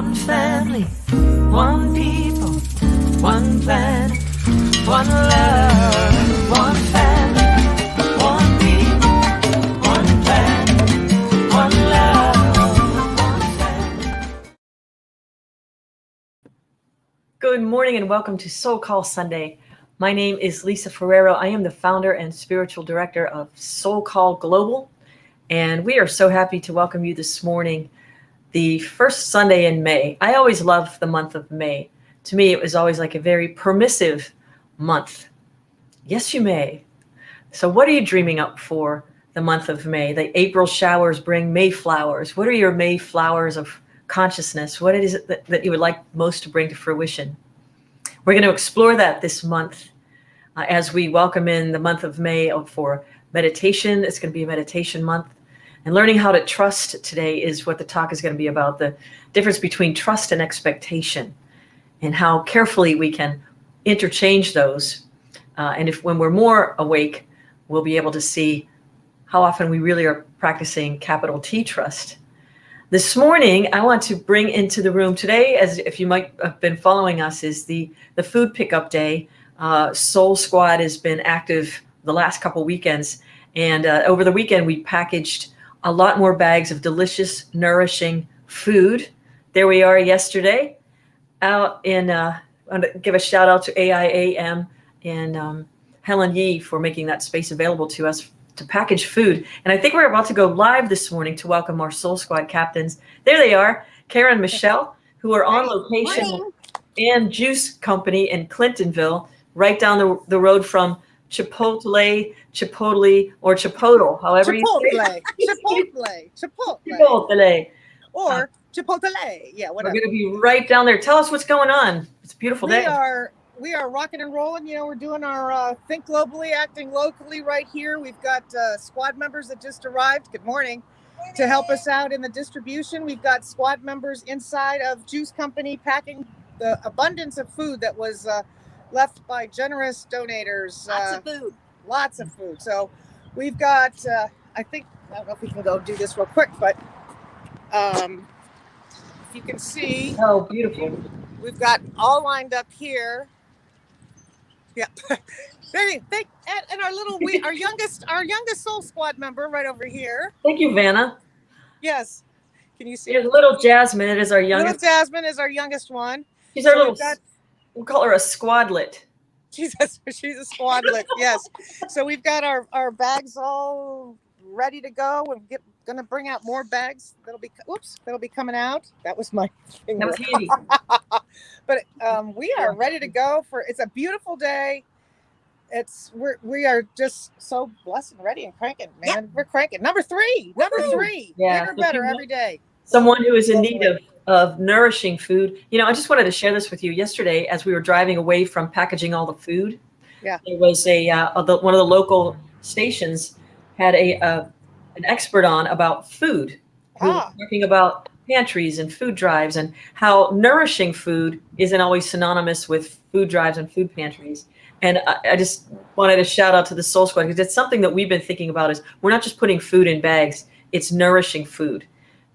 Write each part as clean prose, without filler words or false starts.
one family, one people, one planet, one love, one family, one people, one planet, one love, one family. Good morning and welcome to SoulCall Sunday. My name is Lisa Ferraro. I am the founder and spiritual director of SoulCall Global, and we are so happy to welcome you this morning, the first Sunday in May. I always love the month of May. To me, it was always like a very permissive month. Yes, you may. So what are you dreaming up for the month of May? The April showers bring May flowers. What are your May flowers of consciousness? What is it that you would like most to bring to fruition? We're going to explore that this month as we welcome in the month of May for meditation. It's going to be a meditation month. And learning how to trust today is what the talk is going to be about, the difference between trust and expectation and how carefully we can interchange those. And when we're more awake, we'll be able to see how often we really are practicing capital T trust. This morning, I want to bring into the room today, as if you might have been following us, is the food pickup day. Soul Squad has been active the last couple weekends. And over the weekend, we packaged a lot more bags of delicious, nourishing food. There we are yesterday out in, I want to give a shout out to AIAM and Helen Yee for making that space available to us to package food. And I think we're about to go live this morning to welcome our Soul Squad captains. There they are, Karen and Michelle, who are on location and Juice Company in Clintonville, right down the road from Chipotle, or Chipotle, however you say it. Chipotle. Or Chipotle. Yeah, whatever. We're going to be right down there. Tell us what's going on. It's a beautiful day. We are rocking and rolling. You know, we're doing our Think Globally, Acting Locally right here. We've got squad members that just arrived. Good morning. To help us out in the distribution. We've got squad members inside of Juice Company packing the abundance of food that was left by generous donators. Lots of food. So we've got, I don't know if we can go do this real quick, but if you can see. Oh, beautiful. We've got all lined up here. Yeah. And our youngest Soul Squad member right over here. Thank you, Vanna. Yes. Can you see? Here's little Jasmine. It is our youngest. Little Jasmine is our youngest one. She's our we'll call her a squadlet. She's a squadlet, yes. So we've got our bags all ready to go. We're going to bring out more bags. That'll be coming out. That was my finger. That was handy. But we are ready to go it's a beautiful day. We are just so blessed and ready and cranking, man. Yeah. We're cranking. Number three. Yeah. Bigger, better every day. Someone who is in need of nourishing food. You know, I just wanted to share this with you. Yesterday, as we were driving away from packaging all the food, there was one of the local stations had an expert on about food. Who was talking about pantries and food drives and how nourishing food isn't always synonymous with food drives and food pantries. And I just wanted to shout out to the Soul Squad because it's something that we've been thinking about is we're not just putting food in bags, it's nourishing food.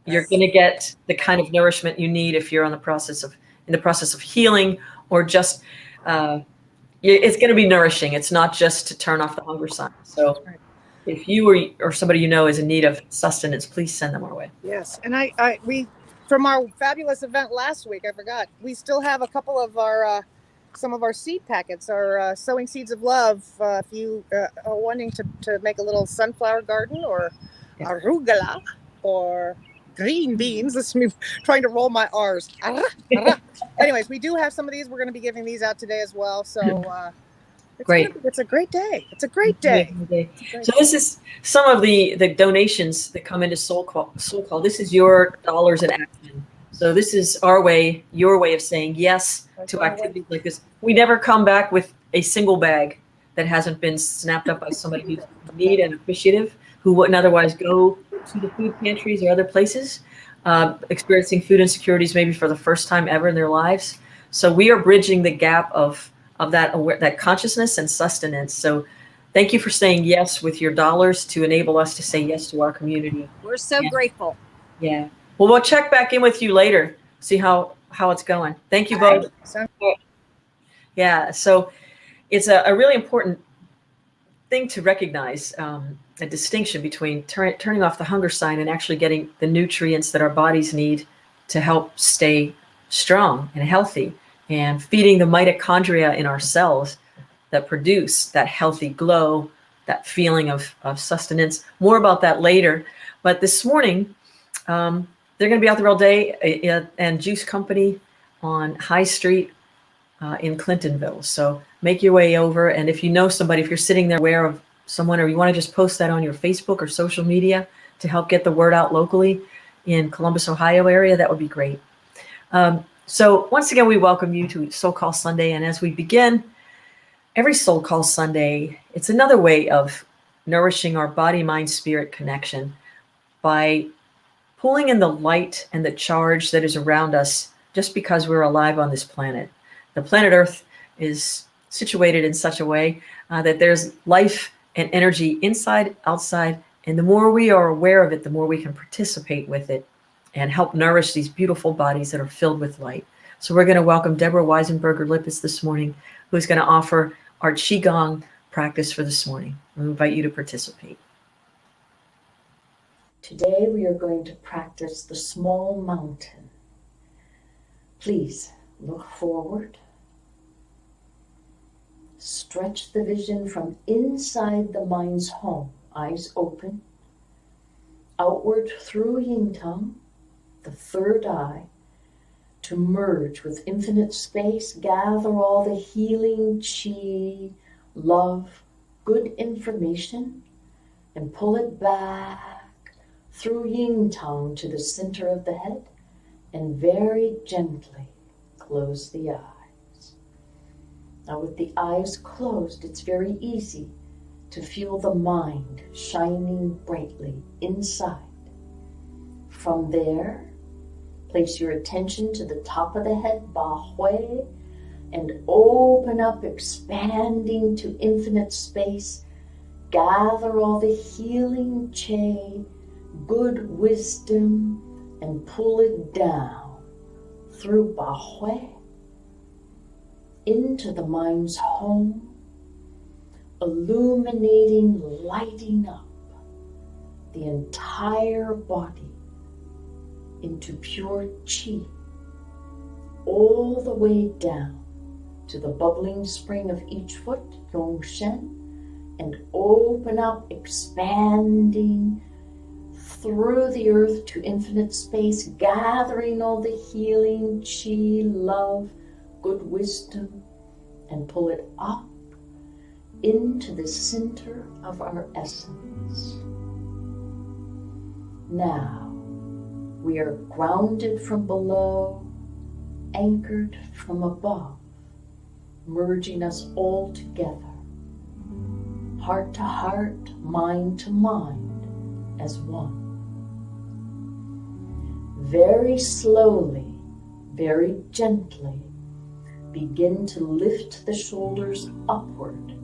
You're going to get the kind of nourishment you need if you're in the process of healing or just, it's going to be nourishing. It's not just to turn off the hunger sign. So if you or somebody you know is in need of sustenance, please send them our way. Yes. And we, from our fabulous event last week, I forgot, we still have a couple of some of our seed packets, our sowing seeds of love. If you are wanting to make a little sunflower garden or arugula or green beans. Listen to me trying to roll my R's. Anyways, we do have some of these. We're going to be giving these out today as well. So great. It's a great day. It's a great day. So this is some of the donations that come into SoulCall. This is your dollars in action. So this is your way of saying yes to activities like this. We never come back with a single bag that hasn't been snapped up by somebody who's in need and appreciative, who wouldn't otherwise go to the food pantries or other places, experiencing food insecurities maybe for the first time ever in their lives. So we are bridging the gap of that consciousness and sustenance. So thank you for saying yes with your dollars to enable us to say yes to our community. We're so grateful. Yeah. Well, we'll check back in with you later see how it's going. Thank you both. Sounds good. Yeah, so it's a really important thing to recognize, a distinction between turning off the hunger sign and actually getting the nutrients that our bodies need to help stay strong and healthy, and feeding the mitochondria in our cells that produce that healthy glow, that feeling of sustenance. More about that later. But this morning, they're going to be out there all day and Juice Company on High Street in Clintonville. So make your way over. And if you know somebody, if you're sitting there aware of someone, or you want to just post that on your Facebook or social media to help get the word out locally in Columbus, Ohio area, that would be great. So once again, we welcome you to SoulCall Sunday. And as we begin every SoulCall Sunday, it's another way of nourishing our body, mind, spirit connection by pulling in the light and the charge that is around us just because we're alive on this planet. The planet Earth is situated in such a way that there's life and energy inside, outside, and the more we are aware of it, the more we can participate with it and help nourish these beautiful bodies that are filled with light. So we're going to welcome Deborah Weisenberger-Lippis this morning, who's going to offer our Qigong practice for this morning. I invite you to participate. Today we are going to practice the small mountain. Please look forward. Stretch the vision from inside the mind's home, eyes open, outward through yin tongue, the third eye, to merge with infinite space, gather all the healing chi, love, good information, and pull it back through yin tongue to the center of the head, and very gently close the eyes. Now with the eyes closed, it's very easy to feel the mind shining brightly inside. From there, place your attention to the top of the head, Ba Hui, and open up, expanding to infinite space. Gather all the healing Che, good wisdom, and pull it down through Ba Hui into the mind's home, illuminating, lighting up the entire body into pure chi, all the way down to the bubbling spring of each foot, Yong Shen, and open up, expanding through the earth to infinite space, gathering all the healing chi, love, good wisdom, and pull it up into the center of our essence. Now, we are grounded from below, anchored from above, merging us all together, heart to heart, mind to mind, as one. Very slowly, very gently, begin to lift the shoulders upward,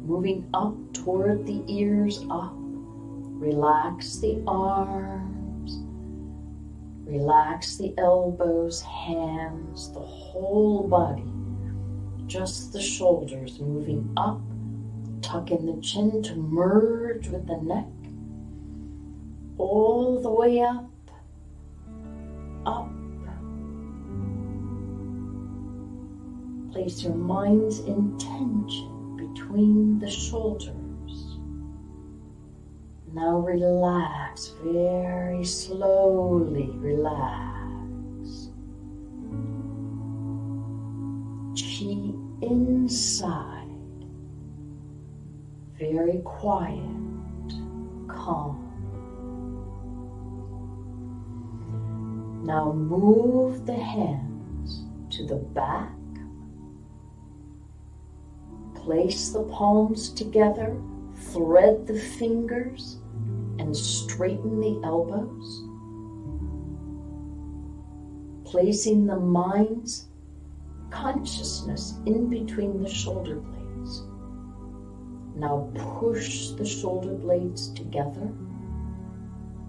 moving up toward the ears, up. Relax the arms, relax the elbows, hands, the whole body. Just the shoulders moving up, tuck in the chin to merge with the neck, all the way up, up. Place your mind's intention between the shoulders. Now relax, very slowly relax. Chi inside, very quiet, calm. Now move the hands to the back. Place the palms together, thread the fingers, and straighten the elbows. Placing the mind's consciousness in between the shoulder blades. Now push the shoulder blades together.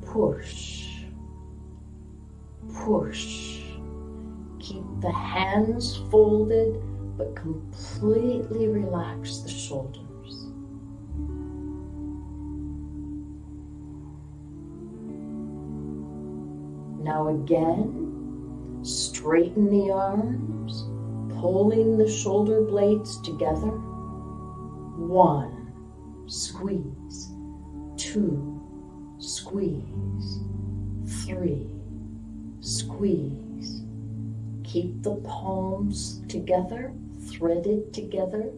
Push, push, Keep the hands folded, but completely relax the shoulders. Now again, straighten the arms, pulling the shoulder blades together. 1, squeeze. 2, squeeze. 3, squeeze. Keep the palms together, threaded together.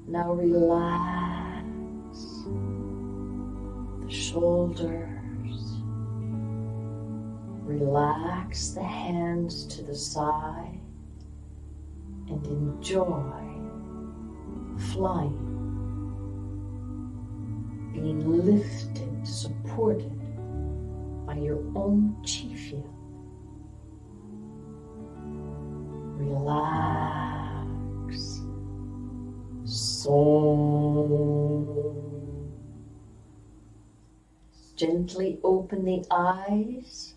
Now relax the shoulders. Relax the hands to the side and enjoy flying, being lifted, supported by your own chi field. Relax. Soul. Gently open the eyes,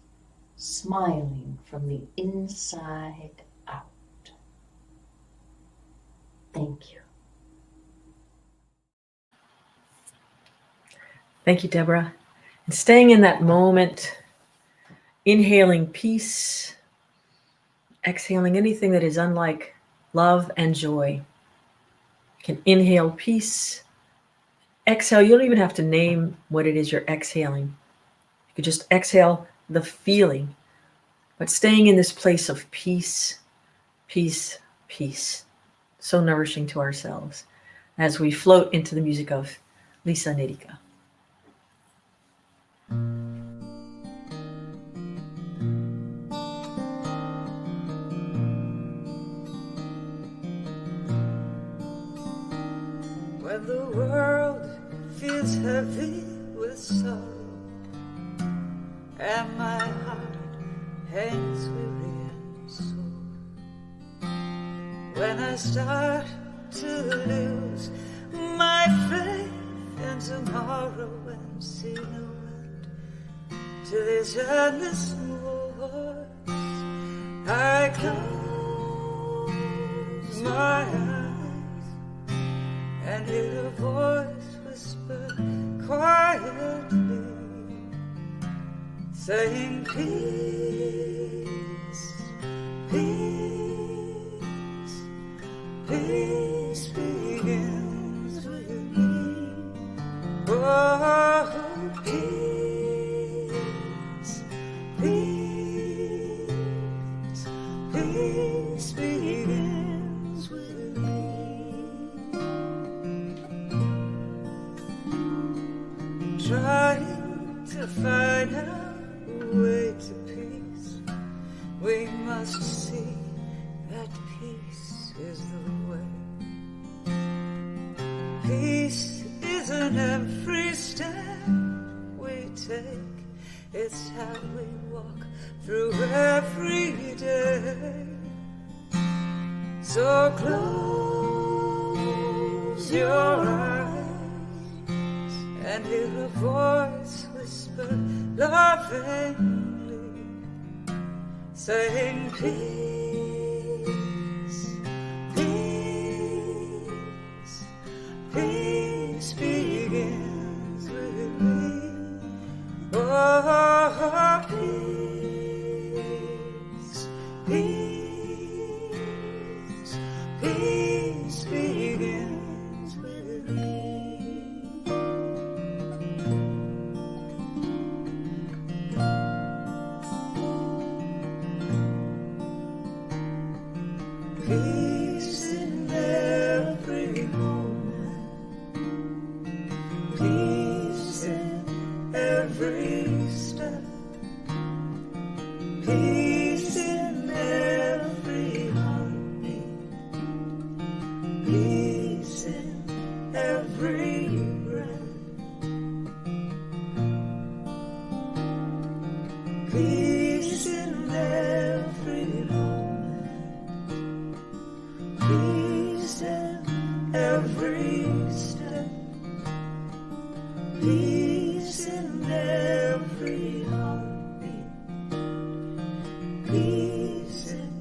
smiling from the inside out. Thank you. Thank you, Deborah. And staying in that moment, inhaling peace, exhaling anything that is unlike love and joy. You can inhale peace, exhale. You don't even have to name what it is you're exhaling. You could just exhale the feeling, but staying in this place of peace, peace, peace. So nourishing to ourselves as we float into the music of Lisa and Erika. When the world feels heavy with sorrow and my heart hangs weary and sore, when I start to lose my faith in tomorrow and see no end to this endless wars, I close my eyes and hear a voice whisper quietly, saying peace, peace, peace begins with me. Oh, peace, peace, peace begins with me. Trying to find our way to peace, we must see that peace is the way. Peace isn't every step we take, it's how we walk through every day. So close your eyes and hear a voice whisper lovingly, saying peace, peace, peace begins with me. Oh, peace, peace, peace begins with me. Peace in every moment, peace in every step, peace in every heartbeat, peace in every breath, peace in every moment, peace in every step, peace in every heartbeat, peace in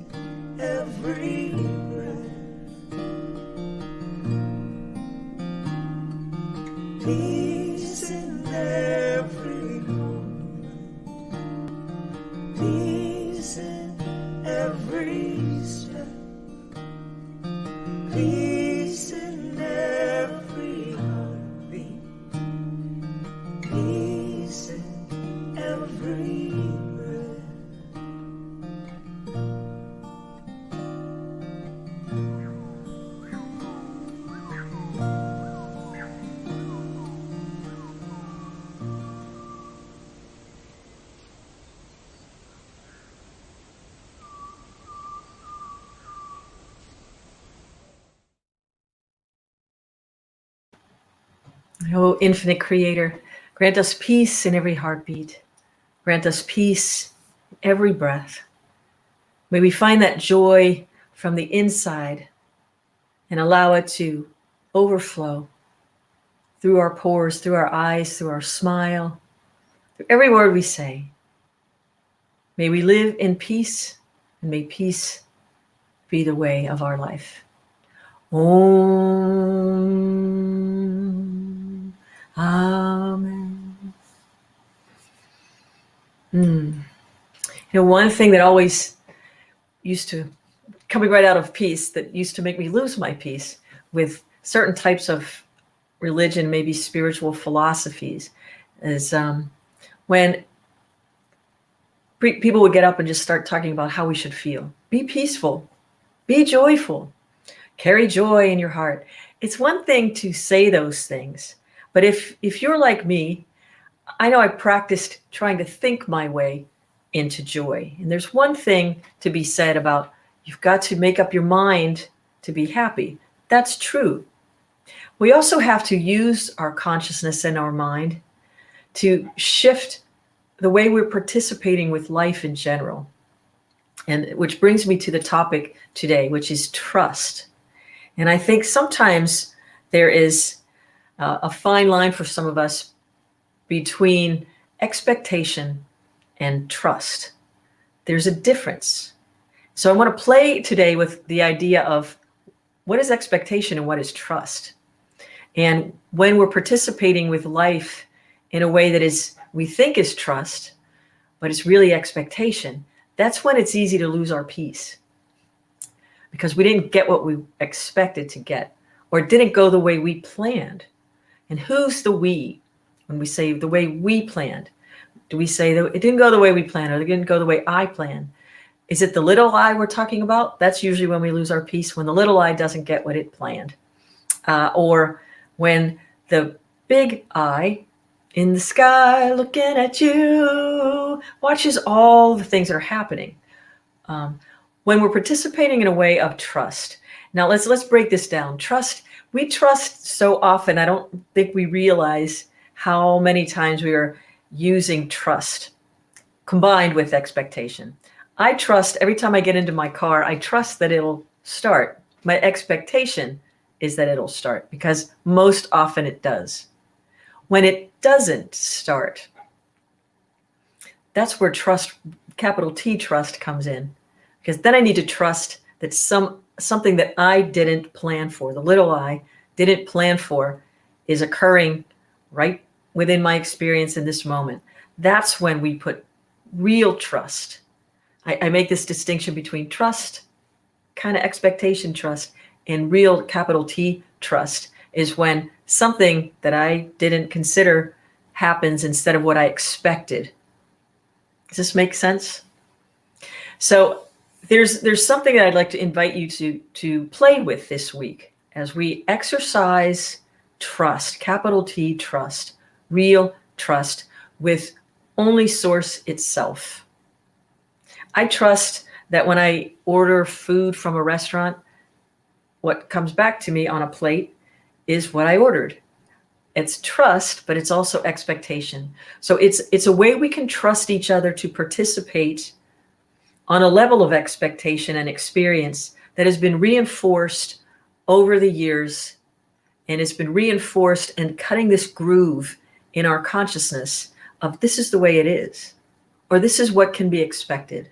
Oh, infinite creator, grant us peace in every heartbeat. Grant us peace in every breath. May we find that joy from the inside and allow it to overflow through our pores, through our eyes, through our smile, through every word we say. May we live in peace, and may peace be the way of our life. Om. Amen. One thing that always used to, coming right out of peace, that used to make me lose my peace with certain types of religion, maybe spiritual philosophies, is when people would get up and just start talking about how we should feel. Be peaceful, be joyful, carry joy in your heart. It's one thing to say those things, but if you're like me, I know I practiced trying to think my way into joy. And there's one thing to be said about you've got to make up your mind to be happy. That's true. We also have to use our consciousness and our mind to shift the way we're participating with life in general. And which brings me to the topic today, which is trust. And I think sometimes there is a fine line for some of us between expectation and trust. There's a difference. So I want to play today with the idea of what is expectation and what is trust. And when we're participating with life in a way that is, we think is trust, but it's really expectation, that's when it's easy to lose our peace. Because we didn't get what we expected to get, or it didn't go the way we planned. And who's the we when we say the way we planned? Do we say that it didn't go the way we planned, or it didn't go the way I planned? Is it the little I we're talking about? That's usually when we lose our peace, when the little I doesn't get what it planned. Or when the big I in the sky looking at you watches all the things that are happening. When we're participating in a way of trust. Now let's break this down. Trust, we trust so often, I don't think we realize how many times we are using trust combined with expectation. I trust every time I get into my car, I trust that it'll start. My expectation is that it'll start because most often it does. When it doesn't start, that's where trust, capital T trust, comes in. Because then I need to trust that something that I didn't plan for, the little I didn't plan for, is occurring right within my experience in this moment. That's when we put real trust. I make this distinction between trust, kind of expectation trust, and real capital T trust is when something that I didn't consider happens instead of what I expected. Does this make sense? So there's something that I'd like to invite you to play with this week as we exercise trust, capital T trust, real trust with only Source itself. I trust that when I order food from a restaurant, what comes back to me on a plate is what I ordered. It's trust, but it's also expectation. So it's a way we can trust each other to participate on a level of expectation and experience that has been reinforced over the years, and it's been reinforced and cutting this groove in our consciousness of this is the way it is, or this is what can be expected.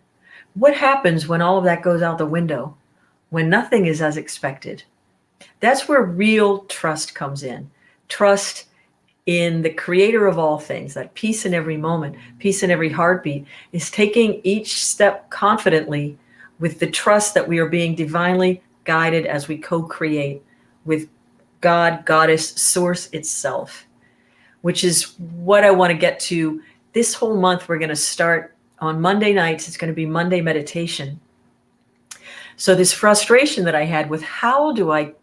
What happens when all of that goes out the window, when nothing is as expected? That's where real trust comes in. Trust in the creator of all things, that peace in every moment, peace in every heartbeat, is taking each step confidently with the trust that we are being divinely guided as we co-create with God, Goddess, Source itself, which is what I want to get to. This whole month, we're going to start on Monday nights. It's going to be Monday meditation. So this frustration that I had with how do I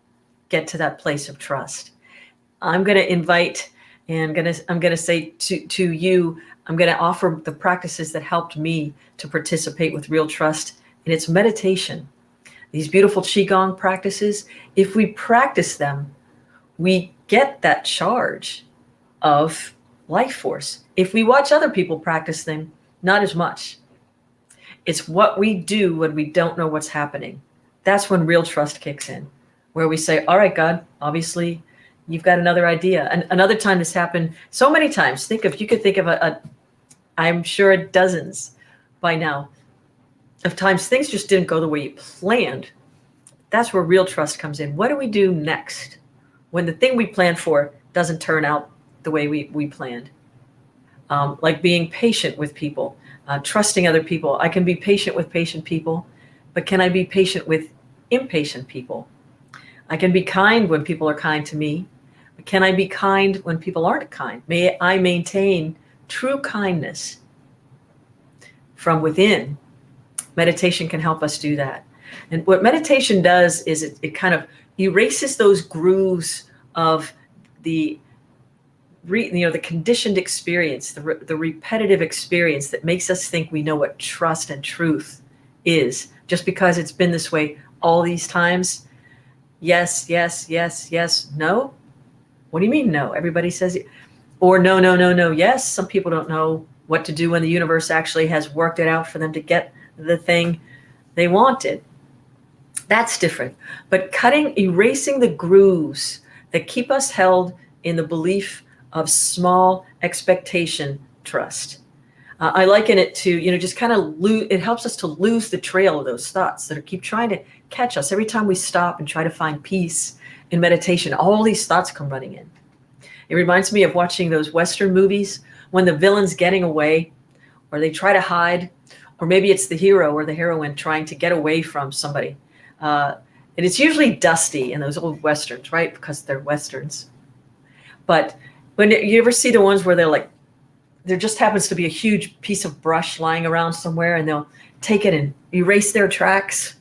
get to that place of trust, I'm going to invite, and I'm going to say to you, I'm going to offer the practices that helped me to participate with real trust, and it's meditation. These beautiful Qigong practices, if we practice them, we get that charge. of life force. If we watch other people practice them, not as much. It's what we do when we don't know what's happening. That's when real trust kicks in, where we say, all right, God, obviously you've got another idea. And another time this happened so many times. You could think of I'm sure dozens by now of times things just didn't go the way you planned. That's where real trust comes in. What do we do next when the thing we planned for doesn't turn out the way we planned? Like being patient with people, trusting other people. I can be patient with patient people, but can I be patient with impatient people? I can be kind when people are kind to me, but can I be kind when people aren't kind? May I maintain true kindness from within? Meditation can help us do that. And what meditation does is it kind of erases those grooves of the conditioned experience, the repetitive experience that makes us think we know what trust and truth is, just because it's been this way all these times. Yes, yes, yes, yes, no. What do you mean no? Everybody says, or no, no, no, no, yes. Some people don't know what to do when the universe actually has worked it out for them to get the thing they wanted. That's different. But erasing the grooves that keep us held in the belief of small expectation trust. I liken it to, just kind of it helps us to lose the trail of those thoughts that keep trying to catch us. Every time we stop and try to find peace in meditation, all these thoughts come running in. It reminds me of watching those Western movies when the villain's getting away, or they try to hide, or maybe it's the hero or the heroine trying to get away from somebody. And it's usually dusty in those old Westerns, right? Because they're Westerns. But when you ever see the ones where there just happens to be a huge piece of brush lying around somewhere, and they'll take it and erase their tracks,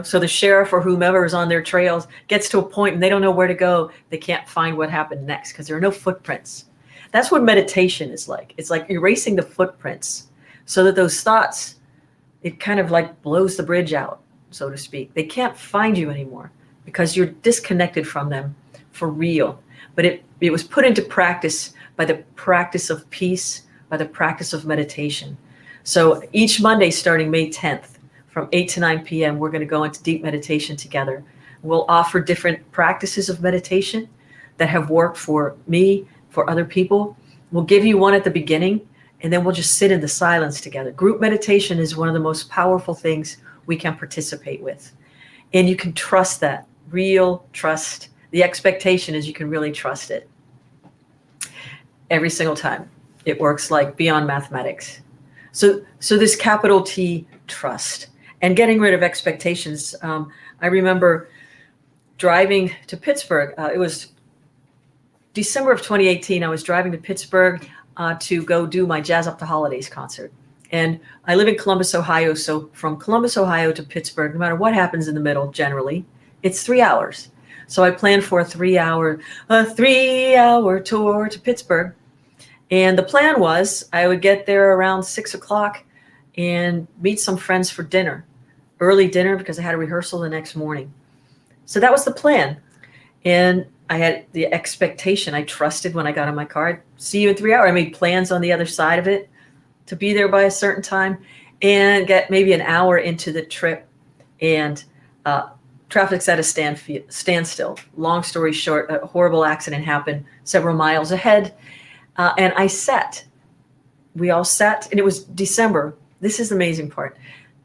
so the sheriff or whomever is on their trails gets to a point and they don't know where to go. They can't find what happened next because there are no footprints. That's what meditation is like. It's like erasing the footprints so that those thoughts, it kind of like blows the bridge out, so to speak. They can't find you anymore because you're disconnected from them for real. But it was put into practice by the practice of peace, by the practice of meditation. So each Monday starting May 10th from 8 to 9 p.m., we're going to go into deep meditation together. We'll offer different practices of meditation that have worked for me, for other people. We'll give you one at the beginning, and then we'll just sit in the silence together. Group meditation is one of the most powerful things we can participate with. And you can trust that, real trust. The expectation is you can really trust it. Every single time. It works like beyond mathematics. So this capital T, trust, and getting rid of expectations. I remember driving to Pittsburgh. It was December of 2018. I was driving to Pittsburgh to go do my Jazz Up the Holidays concert. And I live in Columbus, Ohio. So from Columbus, Ohio to Pittsburgh, no matter what happens in the middle, generally, it's 3 hours. So I planned for a 3 hour tour to Pittsburgh. And the plan was I would get there around 6 o'clock and meet some friends for dinner, early dinner, because I had a rehearsal the next morning. So that was the plan. And I had the expectation. I trusted when I got in my car. I'd see you in 3 hours. I made plans on the other side of it to be there by a certain time and get maybe an hour into the trip. And traffic's at a standstill. Long story short, a horrible accident happened several miles ahead. And we all sat, and it was December. This is the amazing part,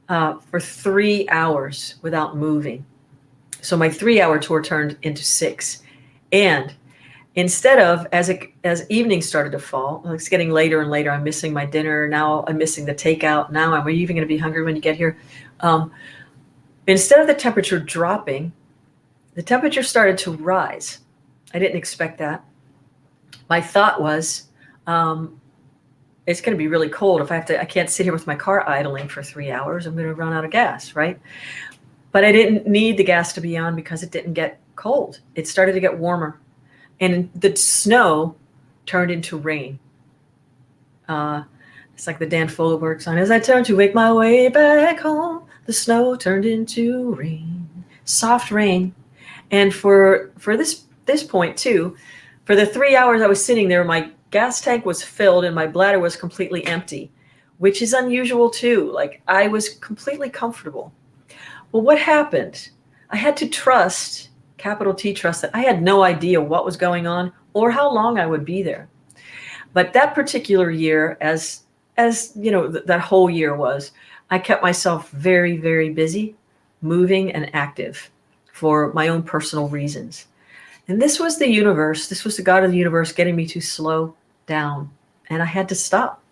for 3 hours without moving. So my 3 hour tour turned into 6. And instead of, as evening started to fall, it's getting later and later, I'm missing my dinner. Now I'm missing the takeout. Now are you even going to be hungry when you get here? Instead of the temperature dropping, the temperature started to rise. I didn't expect that. My thought was, it's going to be really cold if I can't sit here with my car idling for 3 hours. I'm going to run out of gas, right? But I didn't need the gas to be on because it didn't get cold. It started to get warmer. And the snow turned into rain. It's like the Dan Fogelberg song. As I turned to make my way back home, the snow turned into rain, soft rain. And for this point too, For the 3 hours I was sitting there, my gas tank was filled and my bladder was completely empty, which is unusual too. Like, I was completely comfortable. Well, what happened? I had to trust, capital T trust, that I had no idea what was going on or how long I would be there. But that particular year, as you know, that whole year was, I kept myself very, very busy, moving and active for my own personal reasons. And this was the universe, this was the God of the universe getting me to slow down. And I had to stop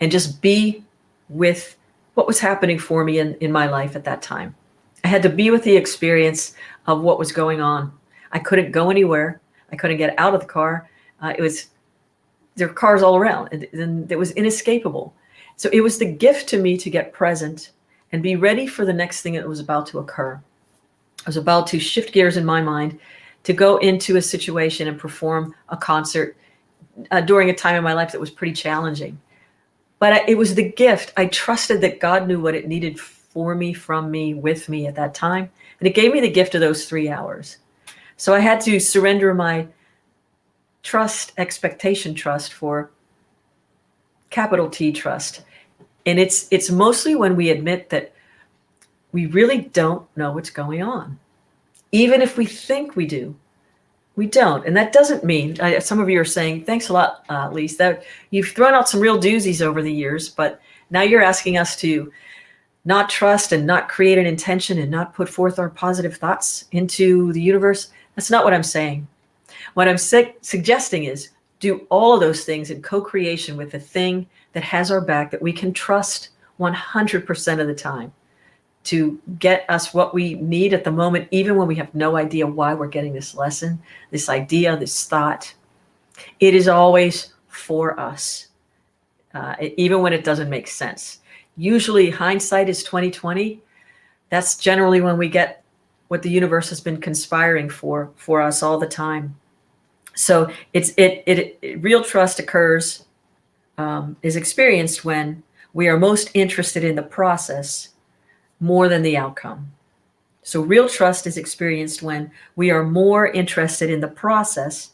and just be with what was happening for me in my life at that time. I had to be with the experience of what was going on. I couldn't go anywhere. I couldn't get out of the car. There were cars all around, and it was inescapable. So it was the gift to me to get present and be ready for the next thing that was about to occur. I was about to shift gears in my mind to go into a situation and perform a concert during a time in my life that was pretty challenging. But it was the gift. I trusted that God knew what it needed for me, from me, with me at that time. And it gave me the gift of those 3 hours. So I had to surrender my trust, expectation trust, for capital T trust. And it's mostly when we admit that we really don't know what's going on. Even if we think we do, we don't. And that doesn't mean, some of you are saying, thanks a lot, Lisa, that you've thrown out some real doozies over the years, but now you're asking us to not trust and not create an intention and not put forth our positive thoughts into the universe. That's not what I'm saying. What I'm suggesting is do all of those things in co-creation with the thing that has our back, that we can trust 100% of the time to get us what we need at the moment, even when we have no idea why we're getting this lesson, this idea, this thought. It is always for us, even when it doesn't make sense. Usually hindsight is 2020. That's generally when we get what the universe has been conspiring for us all the time. So real trust occurs, is experienced when we are most interested in the process more than the outcome. So real trust is experienced when we are more interested in the process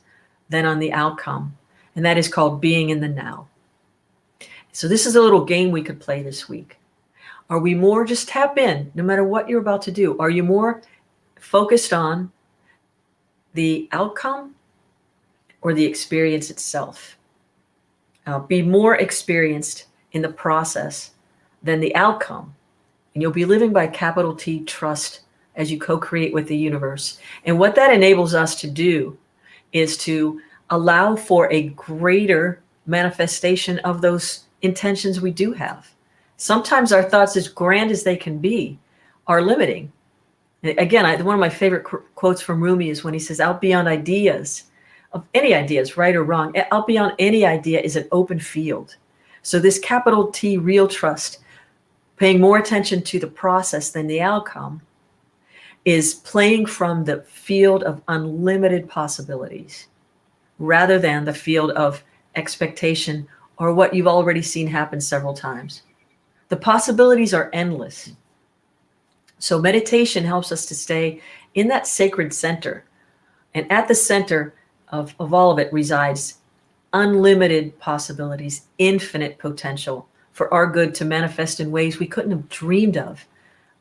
than on the outcome. And that is called being in the now. So this is a little game we could play this week. Are we more, just tap in, no matter what you're about to do, are you more focused on the outcome or the experience itself? Be more experienced in the process than the outcome. And you'll be living by capital T trust as you co-create with the universe. And what that enables us to do is to allow for a greater manifestation of those intentions we do have. Sometimes our thoughts, as grand as they can be, are limiting. Again, one of my favorite quotes from Rumi is when he says, out beyond ideas, of any ideas, right or wrong, out beyond any idea is an open field. So this capital T real trust, paying more attention to the process than the outcome, is playing from the field of unlimited possibilities rather than the field of expectation or what you've already seen happen several times. The possibilities are endless. So meditation helps us to stay in that sacred center. And at the center of all of it resides unlimited possibilities, infinite potential for our good to manifest in ways we couldn't have dreamed of,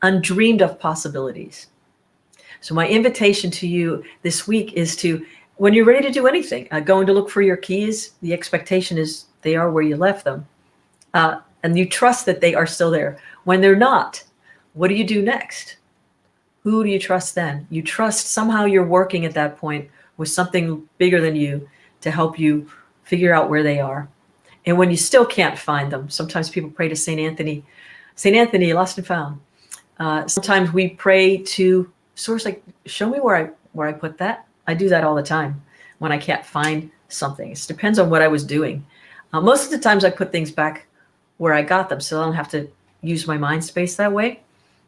undreamed of possibilities. So my invitation to you this week is to, when you're ready to do anything, going to look for your keys, the expectation is they are where you left them. And you trust that they are still there. When they're not, what do you do next? Who do you trust then? You trust somehow you're working at that point with something bigger than you to help you figure out where they are. And when you still can't find them, sometimes people pray to St. Anthony, lost and found. Sometimes we pray to source, like, show me where I put that. I do that all the time when I can't find something. It depends on what I was doing. Most of the times I put things back where I got them, so I don't have to use my mind space that way.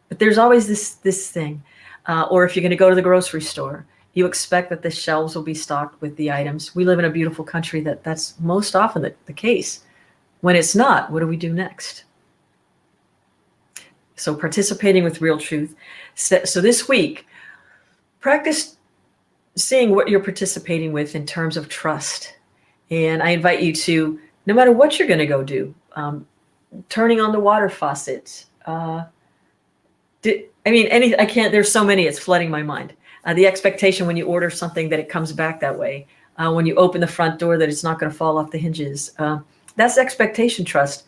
But there's always this thing. Or if you're going to go to the grocery store, you expect that the shelves will be stocked with the items. We live in a beautiful country that's most often the case. When it's not, what do we do next? So participating with real truth. So this week, practice seeing what you're participating with in terms of trust. And I invite you to, no matter what you're going to go do, turning on the water faucet. I can't, there's so many, it's flooding my mind. The expectation when you order something that it comes back that way. When you open the front door that it's not going to fall off the hinges. That's expectation trust.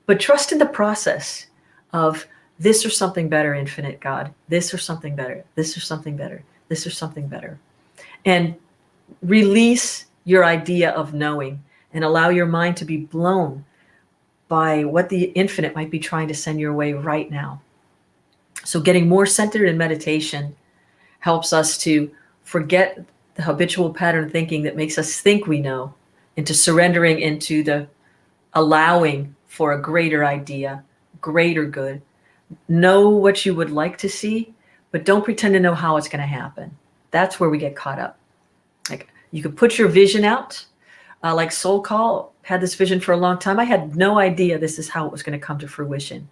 But trust in the process of this or something better, infinite God. This or something better. This or something better. This or something better. And release your idea of knowing and allow your mind to be blown by what the infinite might be trying to send your way right now. So getting more centered in meditation helps us to forget the habitual pattern thinking that makes us think we know, into surrendering into the allowing for a greater idea, greater good. Know what you would like to see, but don't pretend to know how it's going to happen. That's where we get caught up. Like you could put your vision out, like SoulCall had this vision for a long time. I had no idea this is how it was going to come to fruition.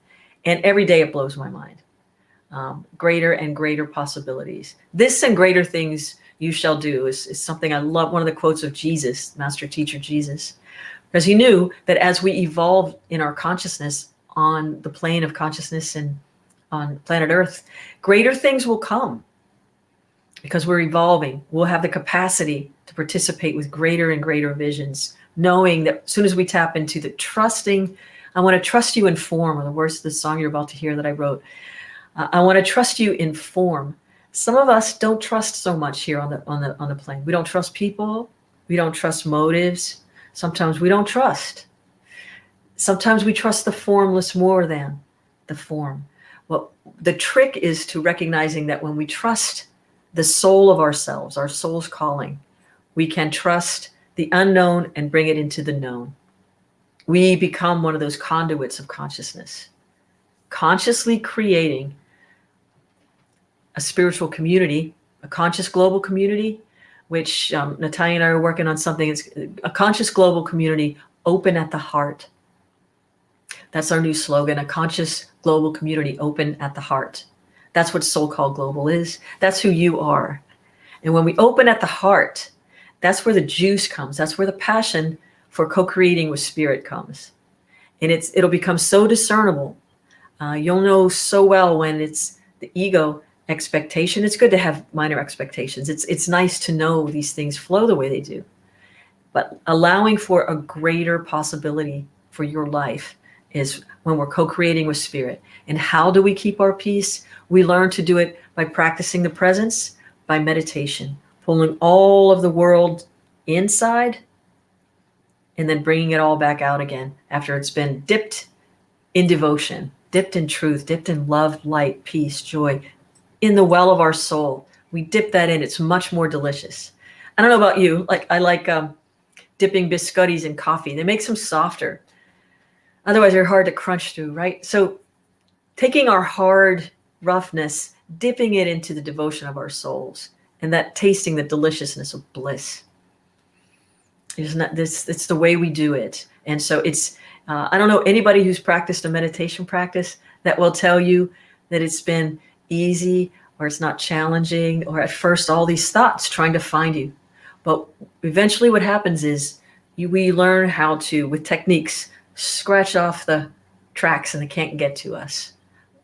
And every day it blows my mind. Greater and greater possibilities. This and greater things you shall do is something I love. One of the quotes of Jesus, master teacher Jesus, because he knew that as we evolve in our consciousness on the plane of consciousness and on planet Earth, greater things will come because we're evolving. We'll have the capacity to participate with greater and greater visions, knowing that as soon as we tap into the trusting, I want to trust you in form, or the words of the song you're about to hear that I wrote. I want to trust you in form. Some of us don't trust so much here on the plane. We don't trust people. We don't trust motives. Sometimes we don't trust. Sometimes we trust the formless more than the form. Well, the trick is to recognizing that when we trust the soul of ourselves, our soul's calling, we can trust the unknown and bring it into the known. We become one of those conduits of consciousness, consciously creating a spiritual community, a conscious global community, which Natalia and I are working on something. It's a conscious global community, open at the heart. That's our new slogan, a conscious global community, open at the heart. That's what SoulCall Global is. That's who you are. And when we open at the heart, that's where the juice comes. That's where the passion for co-creating with spirit comes. And it'll become so discernible. You'll know so well when it's the ego expectation. It's good to have minor expectations. It's nice to know these things flow the way they do. But allowing for a greater possibility for your life is when we're co-creating with spirit. And how do we keep our peace? We learn to do it by practicing the presence, by meditation, pulling all of the world inside and then bringing it all back out again after it's been dipped in devotion, dipped in truth, dipped in love, light, peace, joy, in the well of our soul. We dip that in. It's much more delicious. I don't know about you. I like dipping biscottis in coffee. They make them softer. Otherwise, they're hard to crunch through, right? So taking our hard roughness, dipping it into the devotion of our souls, and that tasting the deliciousness of bliss. It's the way we do it. And so it's, I don't know anybody who's practiced a meditation practice that will tell you that it's been easy or it's not challenging, or at first all these thoughts trying to find you. But eventually what happens is we learn how to, with techniques, scratch off the tracks and they can't get to us.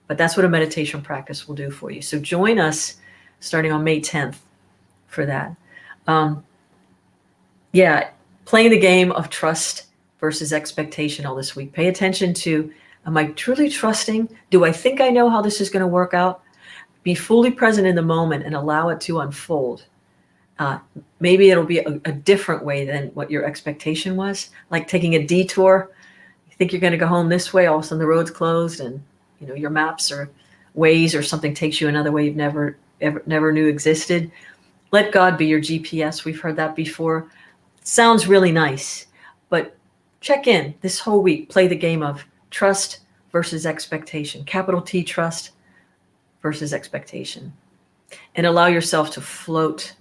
But that's what a meditation practice will do for you. So join us starting on May 10th for that. Playing the game of trust versus expectation all this week. Pay attention to, am I truly trusting? Do I think I know how this is going to work out? Be fully present in the moment and allow it to unfold. Maybe it'll be a different way than what your expectation was, like taking a detour. You think you're going to go home this way, all of a sudden the road's closed and your maps or Waze or something takes you another way you've never knew existed. Let God be your GPS. We've heard that before. It sounds really nice, but check in this whole week. Play the game of trust versus expectation. Capital T, trust versus expectation. And allow yourself to float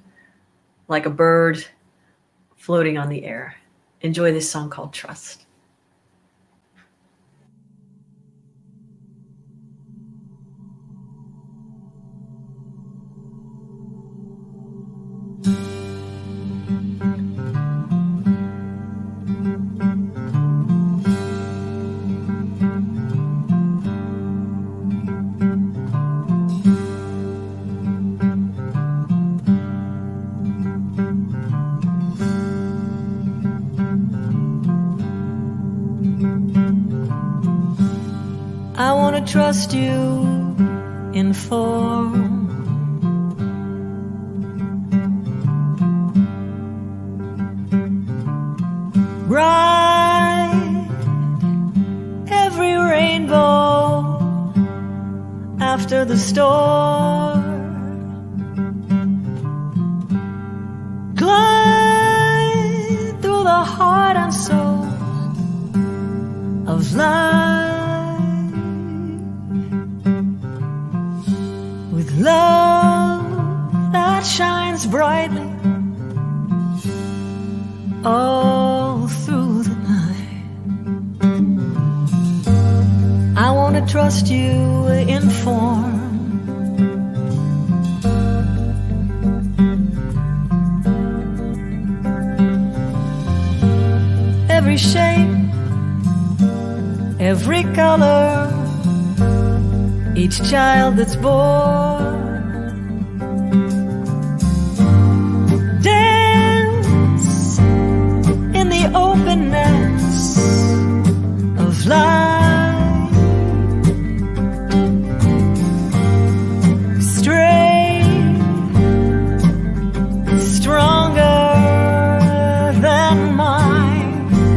like a bird floating on the air. Enjoy this song called Trust. I want to trust you in form. Bright, every rainbow after the storm. Glide through the heart and soul of life with love that shines brightly all through the night. I want to trust you in form. Every shape, every color, each child that's born. Dance in the openness of life. Straight, stronger than mine.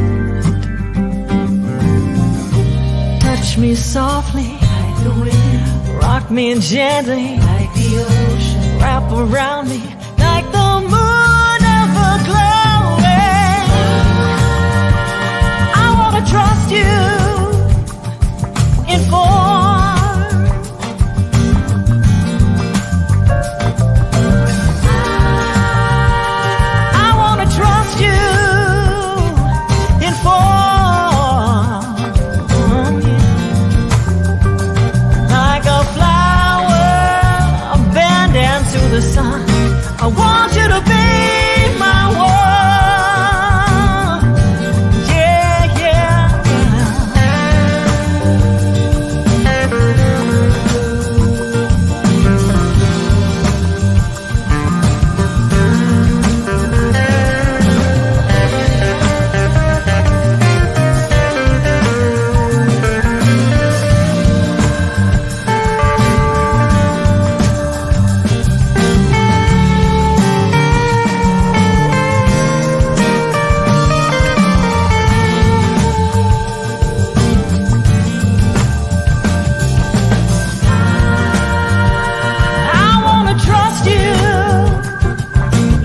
Touch me softly like the wind. Rock me gently like the ocean. Wrap around me like the moon ever glowing. I want to trust you in form. I want to trust you in form. Like a flower bending to the sun. I want you to be my one. Yeah, yeah, I want to trust you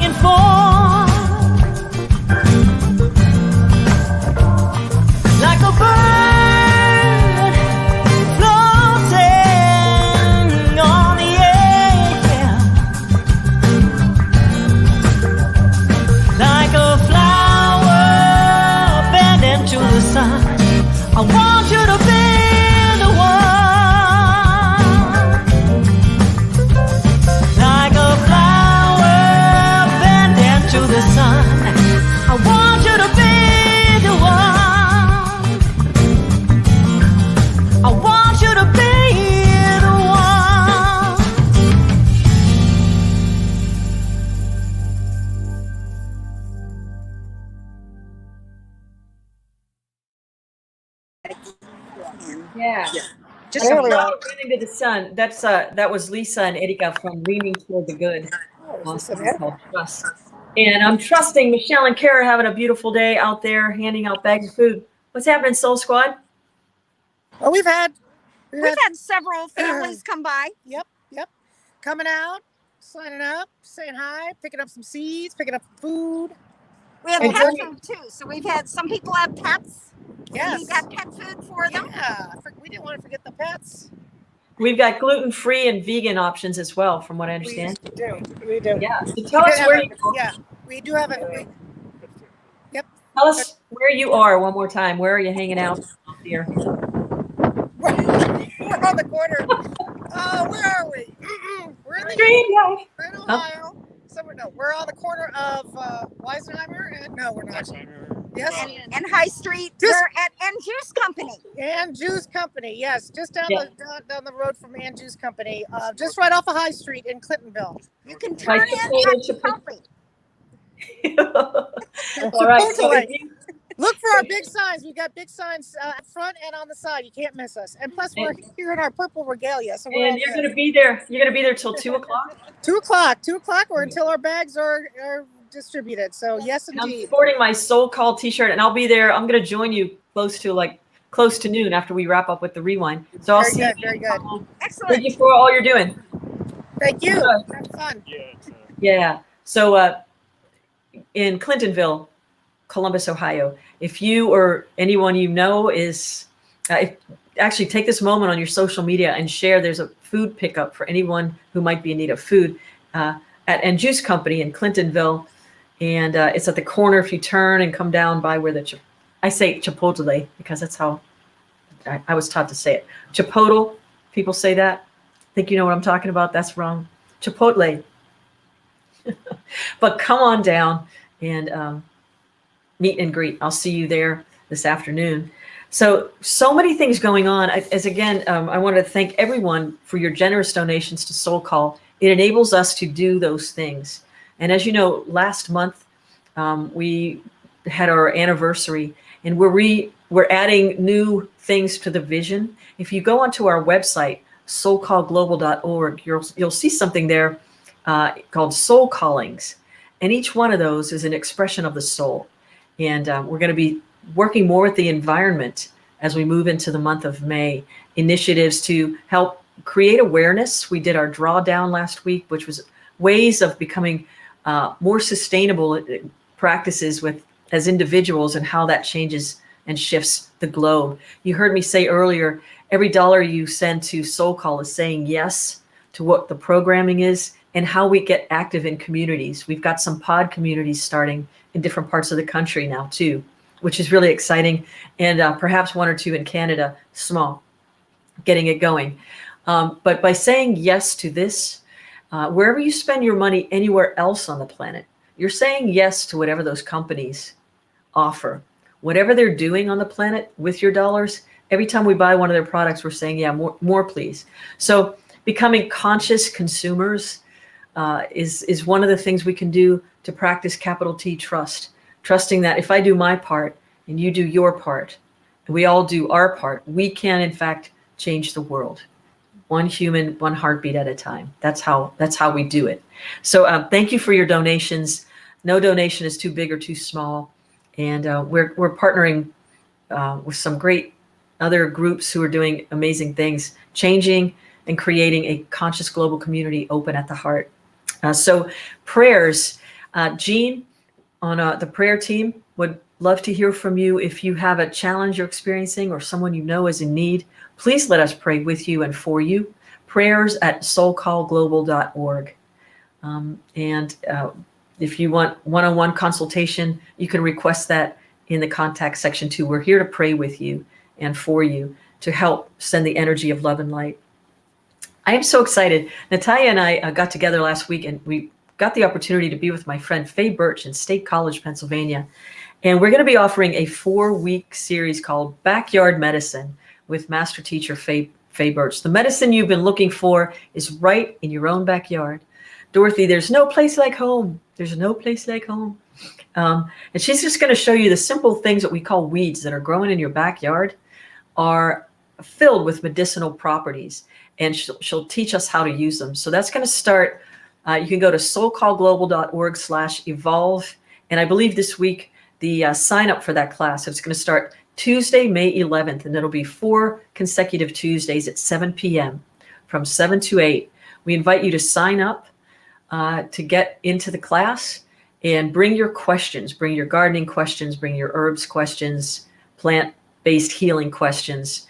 in form. Like a bird floating on the air. Like a flower bending to the sun. I want you to be the one. Like a flower bending to the sun. I want you to be the one. I want you to be the one. Yeah. Just I so we love all. Running to the Sun. That was Lisa and Erika from Leaning Toward the Good. Lisa It's called Trust. And I'm trusting Michelle and Kara having a beautiful day out there handing out bags of food. What's happening, Soul Squad? Well, we've had Several families come by. Yep. Coming out, signing up, saying hi, picking up some seeds, picking up food. We have And pet then- food too. So we've had some people have pets. Yes. We've got pet food for them. Yeah. We didn't want to forget the pets. We've got gluten-free and vegan options as well, from what I understand. We do. Yeah. So tell us where you Yeah, we do have it. tell us where you are one more time. Where are you hanging out here? We're on the corner. Where are we? We're in we're in Ohio. We're on the corner of Weisenheimer and we're not. Yes. And High Street. Just- We're at N Juice Company. And Juice Company, yes, just down Yeah. down the road from And Juice Company, just right off of High Street in Clintonville. You can turn in at Chipotle. All right. So Look for our big signs. We've got big signs up front and on the side. You can't miss us. And plus, we're here in our purple regalia, so we're all And you're good. going to be there. You're going to be there till 2:00. 2:00, or until our bags are distributed. So yes, I'm indeed. sporting my SoulCall T-shirt, and I'll be there. I'm going to join you close to noon after we wrap up with the rewind. So I'll see you. Very good. Excellent. Thank you for all you're doing. Thank you. Good. Have fun. Yeah. So in Clintonville, Columbus, Ohio, if you or anyone you know is, actually take this moment on your social media and share. There's a food pickup for anyone who might be in need of food at And Juice Company in Clintonville. And it's at the corner if you turn and come down by where I say Chipotle because that's how I was taught to say it. Chipotle, people say that. Think you know what I'm talking about? That's wrong. Chipotle. But come on down and meet and greet. I'll see you there this afternoon. So many things going on. I wanted to thank everyone for your generous donations to SoulCall. It enables us to do those things. And as you know, last month we had our anniversary, and we're adding new things to the vision. If you go onto our website, soulcallglobal.org, you'll see something there called Soul Callings, and each one of those is an expression of the soul. And we're going to be working more with the environment as we move into the month of May. Initiatives to help create awareness. We did our drawdown last week, which was ways of becoming more sustainable practices as individuals and how that changes and shifts the globe. You heard me say earlier, every dollar you send to SoulCall is saying yes to what the programming is and how we get active in communities. We've got some pod communities starting in different parts of the country now too, which is really exciting. And perhaps one or two in Canada, small, getting it going. But by saying yes to this, wherever you spend your money anywhere else on the planet, you're saying yes to whatever those companies offer. Whatever they're doing on the planet with your dollars, every time we buy one of their products, we're saying, yeah, more please. So becoming conscious consumers is one of the things we can do to practice capital T trust. Trusting that if I do my part and you do your part, and we all do our part, we can in fact change the world. One human, one heartbeat at a time. That's how we do it. So thank you for your donations. No donation is too big or too small. And we're partnering with some great other groups who are doing amazing things, changing and creating a conscious global community open at the heart. So prayers, Jean on the prayer team would love to hear from you. If you have a challenge you're experiencing or someone you know is in need, please let us pray with you and for you. Prayers at soulcallglobal.org. And if you want one-on-one consultation, you can request that in the contact section too. We're here to pray with you and for you to help send the energy of love and light. I am so excited. Natalia and I got together last week, and we got the opportunity to be with my friend Faye Birch in State College, Pennsylvania. And we're going to be offering a 4-week series called Backyard Medicine with Master Teacher Faye Birch. The medicine you've been looking for is right in your own backyard. Dorothy, there's no place like home. There's no place like home. And she's just going to show you the simple things that we call weeds that are growing in your backyard are filled with medicinal properties. And she'll teach us how to use them. So that's going to start. You can go to soulcallglobal.org/evolve. And I believe this week, the sign up for that class, it's going to start Tuesday, May 11th. And it'll be 4 consecutive Tuesdays at 7 p.m. from 7 to 8. We invite you to sign up to get into the class and bring your questions, bring your gardening questions, bring your herbs questions, plant-based healing questions.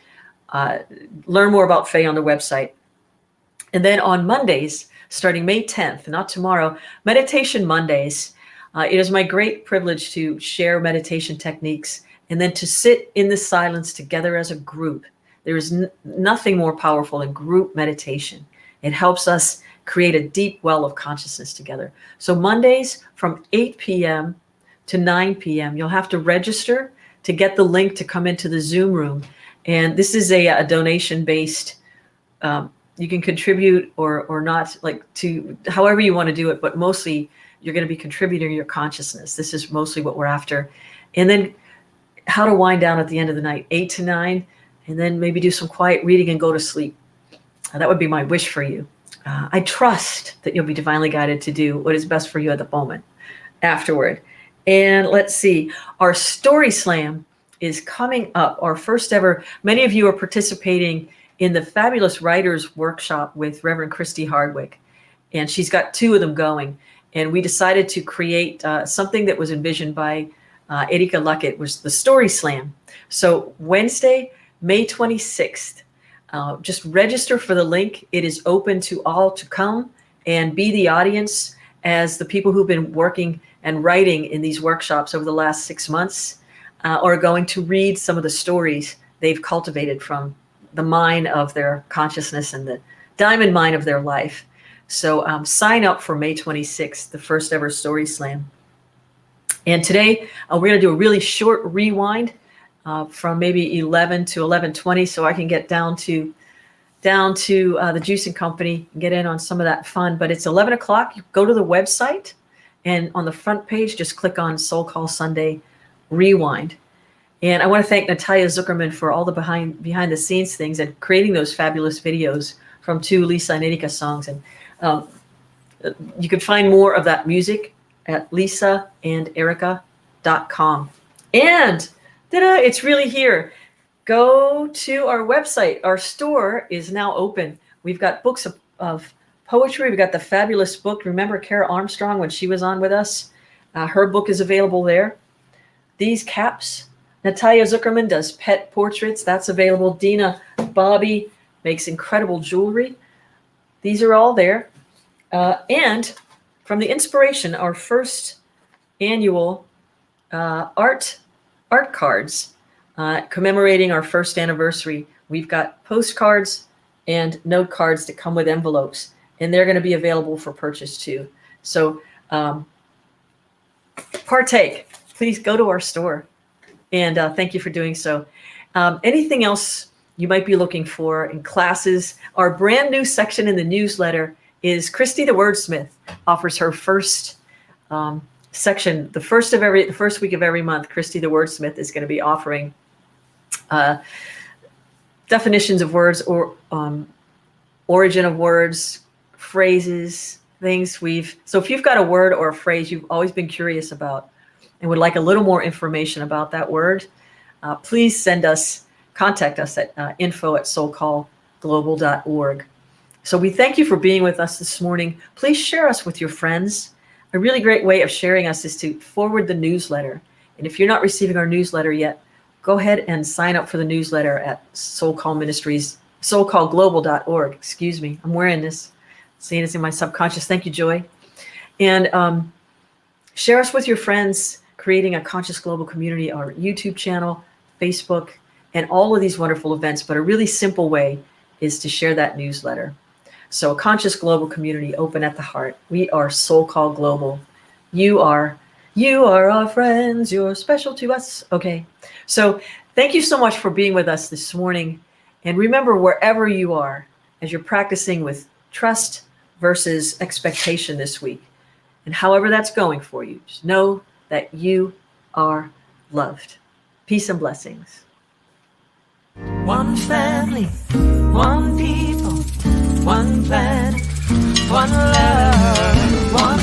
Learn more about Faye on the website. And then on Mondays, starting May 10th, not tomorrow, Meditation Mondays. It is my great privilege to share meditation techniques and then to sit in the silence together as a group. There is nothing more powerful than group meditation. It helps us create a deep well of consciousness together. So Mondays from 8 p.m. to 9 p.m., you'll have to register to get the link to come into the Zoom room. And this is a donation-based, you can contribute or not, like to however you want to do it, but mostly you're going to be contributing your consciousness. This is mostly what we're after. And then how to wind down at the end of the night, 8 to 9, and then maybe do some quiet reading and go to sleep. That would be my wish for you. I trust that you'll be divinely guided to do what is best for you at the moment afterward. And let's see, our Story Slam is coming up, our first ever. Many of you are participating in the Fabulous Writers Workshop with Reverend Christy Hardwick, and she's got 2 of them going. And we decided to create something that was envisioned by Erika Luckett, was the Story Slam. So Wednesday, May 26th, just register for the link. It is open to all to come and be the audience as the people who've been working and writing in these workshops over the last 6 months are going to read some of the stories they've cultivated from the mine of their consciousness and the diamond mine of their life. So sign up for May 26th, the first ever Story Slam. And today we're going to do a really short rewind from maybe 11 to 11:20, so I can get down to the Juicing Company and get in on some of that fun. But it's 11 o'clock. You go to the website, and on the front page, just click on SoulCall Sunday Rewind. And I want to thank Natalia Zuckerman for all the behind the scenes things and creating those fabulous videos from 2 Lisa and Erika songs. And you can find more of that music at lisaanderika.com. And it's really here. Go to our website. Our store is now open. We've got books of poetry. We've got the fabulous book. Remember Kara Armstrong when she was on with us? Her book is available there. These caps. Natalia Zuckerman does pet portraits. That's available. Dina Bobby makes incredible jewelry. These are all there. And from the Inspiration, our first annual art cards commemorating our first anniversary. We've got postcards and note cards that come with envelopes, and they're going to be available for purchase too. So partake. Please go to our store, and thank you for doing so. Anything else you might be looking for in classes? Our brand new section in the newsletter is Christy the Wordsmith offers her first section, the first week of every month. Christy the Wordsmith is going to be offering definitions of words or origin of words, phrases, things so if you've got a word or a phrase you've always been curious about and would like a little more information about that word, please contact us at info@soulcallglobal.org. So we thank you for being with us this morning. Please share us with your friends. A really great way of sharing us is to forward the newsletter. And if you're not receiving our newsletter yet, go ahead and sign up for the newsletter at soulcallglobal.org. Excuse me, I'm wearing this. Seeing it's in my subconscious. Thank you, Joy. And share us with your friends, creating a conscious global community, our YouTube channel, Facebook, and all of these wonderful events. But a really simple way is to share that newsletter. So a conscious global community, open at the heart. We are SoulCall Global. You are our friends. You're special to us. Okay. So thank you so much for being with us this morning. And remember, wherever you are, as you're practicing with trust versus expectation this week, and however that's going for you, just know that you are loved. Peace and blessings. One family, one people, one planet, one love, one